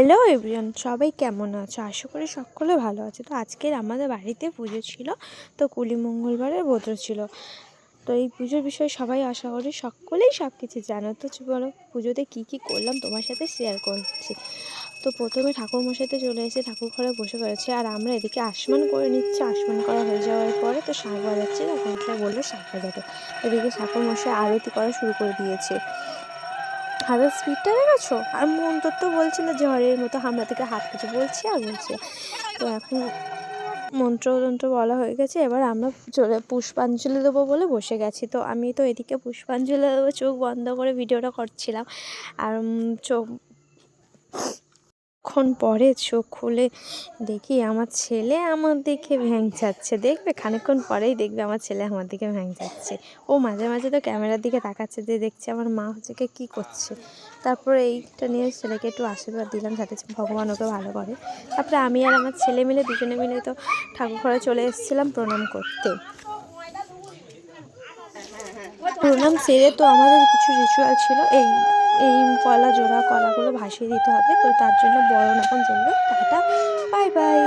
Hello everyone, সবাই কেমন আছো? আশা করি সকলে ভালো আছে। তো আজকের আমাদের বাড়িতে পুজো ছিল, তো কুলি মঙ্গলবারের ব্রত ছিল। তো এই পুজোর বিষয়ে সবাই আশা করি সকলেই সব কিছু জানো। তো বলো পুজোতে কী কী করলাম তোমার সাথে শেয়ার করছি। তো প্রথমে ঠাকুরমশাইতে চলে এসে ঠাকুর ঘরে বসে পড়েছে, আর আমরা এদিকে আসমান করে নিচ্ছি। আসমান করা হয়ে যাওয়ার পরে তো শাঁখ বাজাচ্ছি, তখন বললো শাঁখ বাজাতে। এদিকে ঠাকুরমশাই আরতি করা শুরু করে দিয়েছে। হাতের স্পিডটা দেখেছো? আর মন্ত্র তো বলছিল ঝড়ের মতো হামলা থেকে হাত কিছু বলছি আর বলছে। তো এখন মন্ত্র বলা হয়ে গেছে, এবার আমরা চলে পুষ্পাঞ্জলি দেবো বলে বসে গেছি। তো আমি তো এদিকে পুষ্পাঞ্জলি দেবো চোখ বন্ধ করে ভিডিওটা করছিলাম, আর চোখ পরে চোখ খুলে দেখি আমার ছেলে আমার দিকে ভ্যাংচাচ্ছে। দেখবে খানিকক্ষণ পরেই দেখবে আমার ছেলে আমার দিকে ভ্যাংচাচ্ছে। ও মাঝে মাঝে তো ক্যামেরার দিকে তাকাচ্ছে, যে দেখছে আমার মা হচ্ছে কী করছে। তারপরে এইটা নিয়ে ছেলেকে একটু আশীর্বাদ দিলাম যাতে ভগবান ওকে ভালো করে। তারপরে আমি আর আমার ছেলে মিলে দুজনে মিলে তো ঠাকুর ঘরে চলে এসেছিলাম প্রণাম করতে। প্রণাম সেরে তো আমাদের কিছু রিচুয়াল ছিল, এই কলা জোড়া কলাগুলো ভাসিয়ে দিতে হবে। তো তার জন্য বরণ এখন চলবে। Tata, bye bye.